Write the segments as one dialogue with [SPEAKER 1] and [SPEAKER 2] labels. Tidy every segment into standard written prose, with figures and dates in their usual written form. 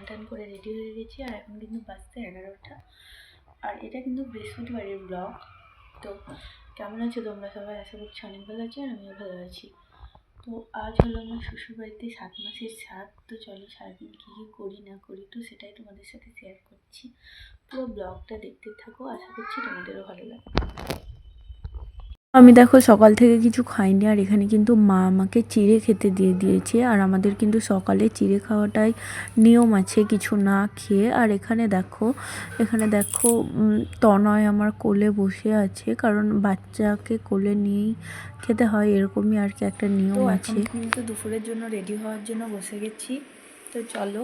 [SPEAKER 1] টান করে রেডি হয়ে গেছি। আর এখন কিন্তু বাজতে 11টা। আর এটা কিন্তু বৃহস্পতিবারের ব্লগ। তো কেমন আছো তোমরা সবাই? আশা করছি অনেক ভালো আছি, আর আমিও ভালো আছি। তো আজ হলো আমার শ্বশুরবাড়িতে 7 মাসের ছাদ। তো চলো সারাদিন কী কী করি না করি তো সেটাই তোমাদের সাথে শেয়ার করছি। পুরো ব্লগটা দেখতে থাকো, আশা করছি তোমাদেরও ভালো লাগবে। আমি দেখো সকাল থেকে কিছু খাইনি, আর এখানে কিন্তু মা আমাকে চিড়ে খেতে দিয়ে দিয়েছে। আর আমাদের কিন্তু সকালে চিড়ে খাওয়াটাই নিয়ম আছে কিছু না খেয়ে। আর এখানে দেখো তনয় আমার কোলে বসে আছে, কারণ বাচ্চাকে কোলে নিয়েই খেতে হয়, এরকমই আর কি একটা নিয়ম আছে। কিন্তু দুপুরের জন্য রেডি হওয়ার জন্য বসে গেছি। তো চলো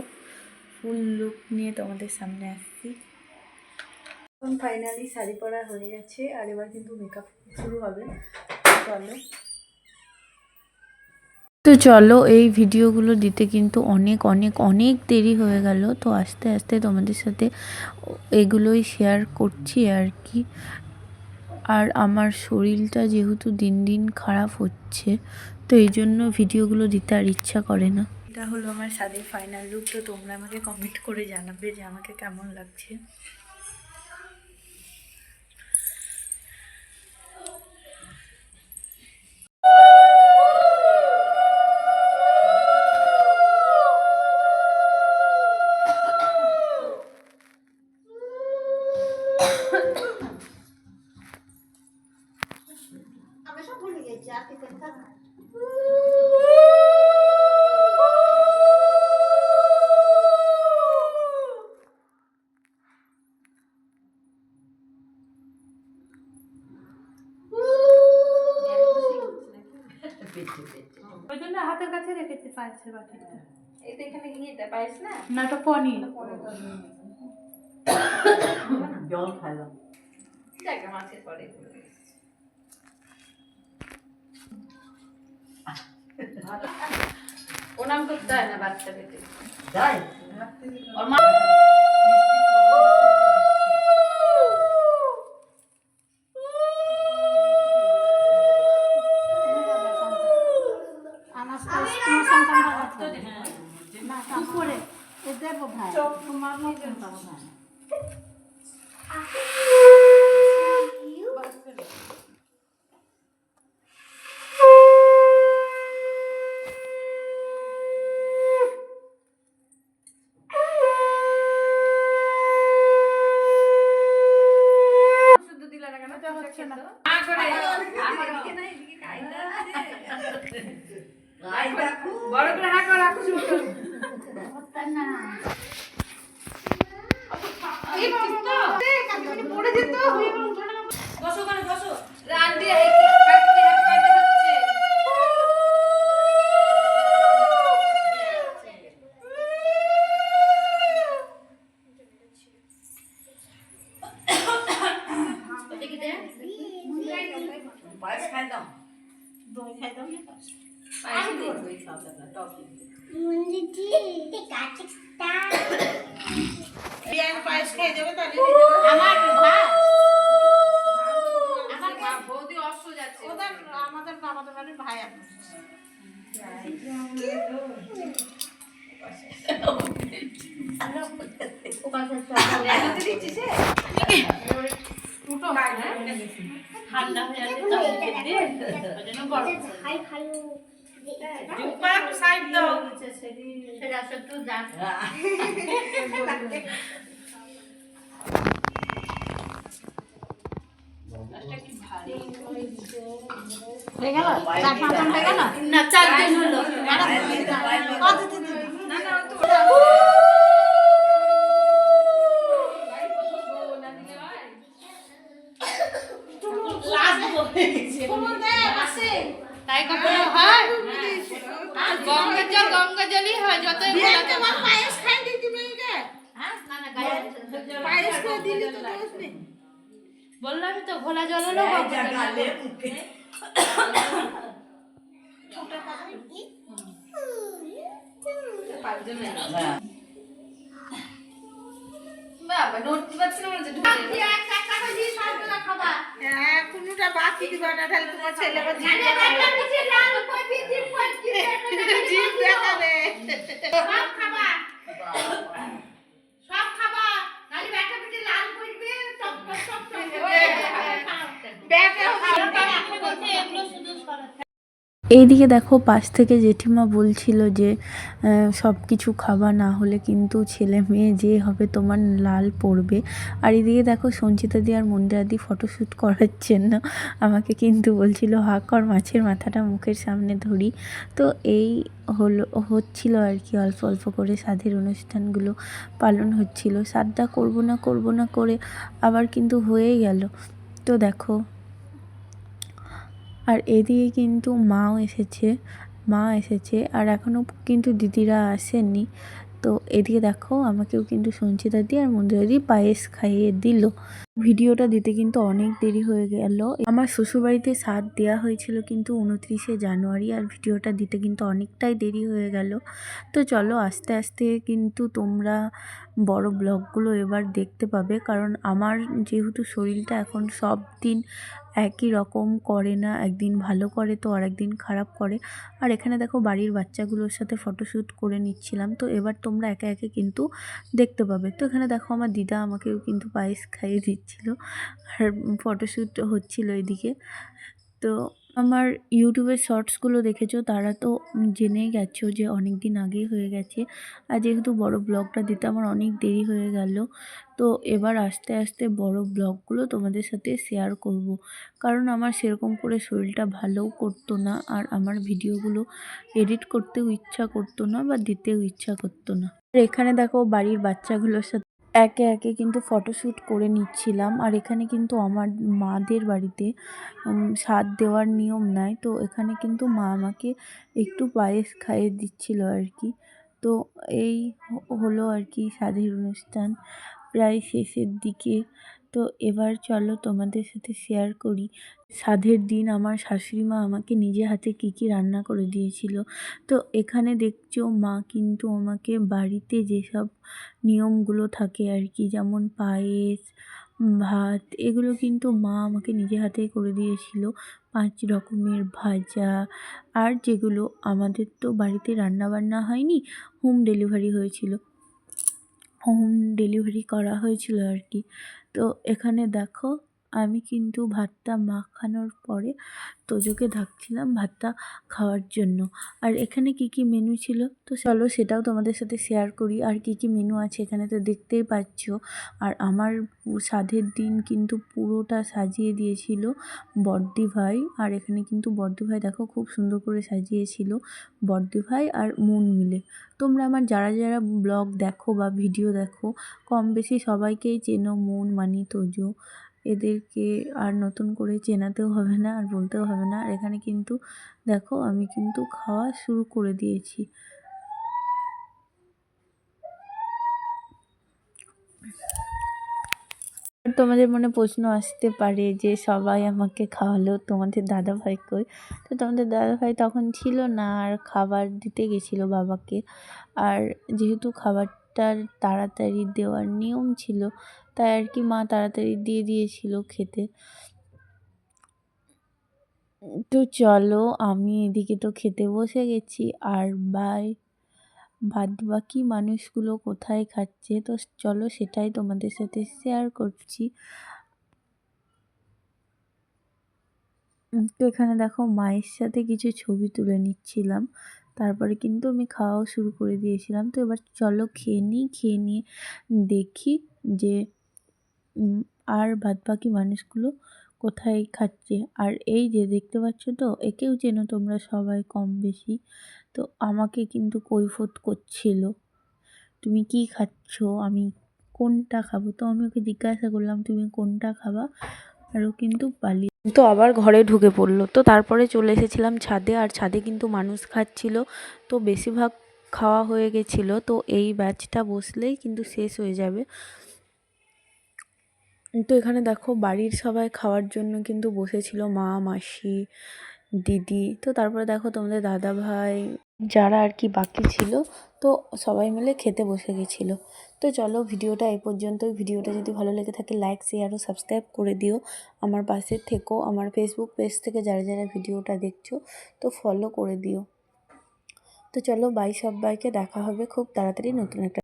[SPEAKER 1] ফুল লুক নিয়ে তোমাদের সামনে আসছি। এখন ফাইনালি শাড়ি পরা হয়ে গেছে, আর এবার কিন্তু মেকআপ শুরু হবে। চলো এই ভিডিওগুলো দিতে কিন্তু অনেক অনেক অনেক দেরি হয়ে গেল। তো আস্তে আস্তে তোমাদের সাথে এগুলোই শেয়ার করছি আর কি। আর আমার শরীরটা যেহেতু দিন দিন খারাপ হচ্ছে, তো এই জন্য ভিডিওগুলো দিতে আর ইচ্ছা করে না। এটা হলো আমার শাড়ির ফাইনাল লুক। তো তোমরা আমাকে কমেন্ট করে জানাবে যে আমাকে কেমন লাগছে। ওই জন্য হাতের কাছে রেখেছি পায়েসের বাটিটা।
[SPEAKER 2] এটা এখানে নিয়ে দে, পায়েস না?
[SPEAKER 1] না, এটা পনির।
[SPEAKER 3] জল খাইলাম।
[SPEAKER 2] জায়গা মাছের পরে প্রণাম করতে হয় না বাচ্চাদেরকে।
[SPEAKER 3] যাই
[SPEAKER 2] ওর মা বড় করে হাঁকো, রাখো পড়ে যেত। বসো ওখানে বসো। রান দিয়ে
[SPEAKER 3] পায়েস খাইলাম, দই খাইলাম, পায়েস দিয়ে দই খাওয়া না টক পায়েস খাই দেবে তাহলে
[SPEAKER 2] আমার বৌদি অস্ত যাচ্ছে।
[SPEAKER 3] আমাদের বাড়ির ভাই আছে।
[SPEAKER 1] ঠান্ডা হয়ে যাচ্ছে সাইড দাও। সেটা একটু যা
[SPEAKER 2] হয়ে গেল, 4-5 জন হয়ে গেল
[SPEAKER 1] না, 4 দিন হলো।
[SPEAKER 2] না না তো তাই কখনো হয়? গঙ্গা জলই হয় যত
[SPEAKER 3] পায়েস খাই দিতি মেয়েকে। পায়েস খেয়ে দিলি তো দোষ নেই।
[SPEAKER 1] বললাম তো ঘোলা জল হলো
[SPEAKER 3] কোনটা বাকি দিবা না, তাহলে তোমার ছেলে জিভ দেখাবে।
[SPEAKER 1] এইদিকে দেখো পাশ থেকে জেঠিমা বলছিল যে সব কিছু খাওয়া না হলে কিন্তু ছেলে মেয়ে যে হবে তোমার লাল পড়বে। আর এদিকে দেখো সঞ্চিতা দি আর মন্দিরা দি ফটোশ্যুট করার জন্য আমাকে কিন্তু বলছিল হা কর, মাছের মাথাটা মুখের সামনে ধরি। তো এই হচ্ছিল আর কি, অল্প অল্প করে সাধের অনুষ্ঠানগুলো পালন হচ্ছিল। সাধটা করবো না করে আবার কিন্তু হয়ে গেল। তো দেখো, আর এদিকে কিন্তু মা এসেছে আর এখনও কিন্তু দিদিরা আসেননি। তো এদিকে দেখো আমাকেও কিন্তু সঞ্চিতা দি আর মন্দিরা দি পায়েস খাইয়ে দিল। ভিডিওটা দিতে কিন্তু অনেক দেরি হয়ে গেল। আমার শ্বশুরবাড়িতে সাধ দেওয়া হয়েছিল কিন্তু 29শে জানুয়ারি, আর ভিডিওটা দিতে কিন্তু অনেকটাই দেরি হয়ে গেল। তো চলো আস্তে আস্তে কিন্তু তোমরা বড় ব্লগগুলো এবার দেখতে পাবে, কারণ আমার যেহেতু শরীরটা এখন সব দিন একই রকম করে না, একদিন ভালো করে তো আর একদিন খারাপ করে। আর এখানে দেখো বাড়ির বাচ্চাগুলোর সাথে ফটোশ্যুট করে নিচ্ছিলাম। তো এবার তোমরা একে একে কিন্তু দেখতে পাবে। তো এখানে দেখো আমার দিদা আমাকেও কিন্তু পায়েস খাইয়ে দিচ্ছিল আর ফটোশ্যুট হচ্ছিল এদিকে। তো আমার ইউটিউবের শর্টসগুলো দেখেছো, তারা তো জেনেই গেছো যে অনেক দিন আগেই হয়ে গেছে। আর যেহেতু বড় ব্লগটা দিতে আমার অনেক দেরি হয়ে গেল, তো এবার আস্তে আস্তে বড় ব্লগগুলো তোমাদের সাথে শেয়ার করব। কারণ আমার সেরকম করে শরীরটা ভালোও করতো না, আর আমার ভিডিওগুলো এডিট করতেও ইচ্ছা করতো না বা দিতেও ইচ্ছা করতো না। আর এখানে দেখো বাড়ির বাচ্চাগুলোর সাথে একে একে কিন্তু ফটোশ্যুট করে নিচ্ছিলাম। আর এখানে কিন্তু আমার মাদের বাড়িতে সাধ দেওয়ার নিয়ম নাই, তো এখানে কিন্তু মা আমাকে একটু পায়েস খাইয়ে দিচ্ছিল আর কি। তো এই হলো আর কি সাধের অনুষ্ঠান প্রায় শেষের দিকে। তো এবার চলো তোমাদের সাথে শেয়ার করি সাধের দিন আমার শাশুড়ি মা আমাকে নিজে হাতে কী কী রান্না করে দিয়েছিল। তো এখানে দেখছো মা কিন্তু আমাকে বাড়িতে যেসব নিয়মগুলো থাকে আর কি, যেমন পায়েস, ভাত, এগুলো কিন্তু মা আমাকে নিজে হাতেই করে দিয়েছিল। 5 রকমের ভাজা, আর যেগুলো আমাদের তো বাড়িতে রান্নাবান্না হয়নি, হোম ডেলিভারি করা হয়েছিল আর কি। তো এখানে দেখো আমি কিন্তু ভাতটা মাখানোর পরে তোজোকে ডাকছিলাম ভাতটা খাওয়ার জন্য। আর এখানে কি কি মেনু ছিল তো চলো সেটাও তোমাদের সাথে শেয়ার করি। আর কি কি মেনু আছে এখানে তো দেখতেই পাচ্ছ। আর আমার সাধের দিন কিন্তু পুরোটা সাজিয়ে দিয়েছিল বড়দি ভাই। আর এখানে কিন্তু বড়দি ভাই দেখো খুব সুন্দর করে সাজিয়েছিল, বড়দি ভাই আর মন মিলে। তোমরা আমার যারা যারা ব্লগ দেখো বা ভিডিও দেখো কম বেশি সবাইকেই চেনো, মন, মানি, তোজো, এদেরকে আর নতুন করে চেনাতেও হবে না আর বলতেও হবে না। আর এখানে কিন্তু দেখো আমি কিন্তু খাওয়া শুরু করে দিয়েছি। তোমাদের মনে প্রশ্ন আসতে পারে যে সবাই আমাকে খাওয়ালো, তোমাদের দাদাভাই কই? তো তোমাদের দাদাভাই তখন ছিল না, আর খাবার দিতে গেছিলো বাবাকে। আর যেহেতু খাবারটার তাড়াতাড়ি দেওয়ার নিয়ম ছিল, তাই আর কি মা তাড়াতাড়ি দিয়ে দিয়েছিল খেতে। তো চলো আমি এদিকে তো খেতে বসে গেছি, আর বাদ বাকি মানুষগুলো কোথায় খাচ্ছে তো চলো সেটাই তোমাদের সাথে শেয়ার করছি। তো এখানে দেখো মায়ের সাথে কিছু ছবি তুলে নিচ্ছিলাম, তারপরে কিন্তু আমি খাওয়াও শুরু করে দিয়েছিলাম। তো এবার চলো খেয়ে নিয়ে দেখি যে আর বাদবাকি মানুষগুলো কোথায় খাচ্ছে। আর এই যে দেখতে পাচ্ছ তো, একেও চেনো তোমরা সবাই কম বেশি। তো আমাকে কিন্তু কৈফিয়ত করছিল তুমি কি খাচ্ছ, আমি কোনটা খাবো। তো আমি ওকে জিজ্ঞাসা করলাম তুমি কোনটা খাবা, আর ও কিন্তু পালিয়ে তো আবার ঘরে ঢুকে পড়লো। তো তারপরে চলে এসেছিলাম ছাদে, আর ছাদে কিন্তু মানুষ খাচ্ছিল, তো বেশিরভাগ খাওয়া হয়ে গেছিলো। তো এই ব্যাচটা বসলেই কিন্তু শেষ হয়ে যাবে। তো এখানে দেখো বাড়ির সবাই খাওয়ার জন্য কিন্তু বসেছিল, মা, মাসি, দিদি। তো তারপরে দেখো তোমাদের দাদা ভাই যারা আর কি বাকি ছিল, তো সবাই মিলে খেতে বসে গেছিলো। তো চলো ভিডিওটা এই পর্যন্তই। ভিডিওটা যদি ভালো লেগে থাকে লাইক, শেয়ার ও সাবস্ক্রাইব করে দিও। আমার পাশে থেকো। আমার ফেসবুক পেজ থেকে যারা যারা ভিডিওটা দেখছো তো ফলো করে দিও। তো চলো বাই সবাইকে, দেখা হবে খুব তাড়াতাড়ি নতুন একটা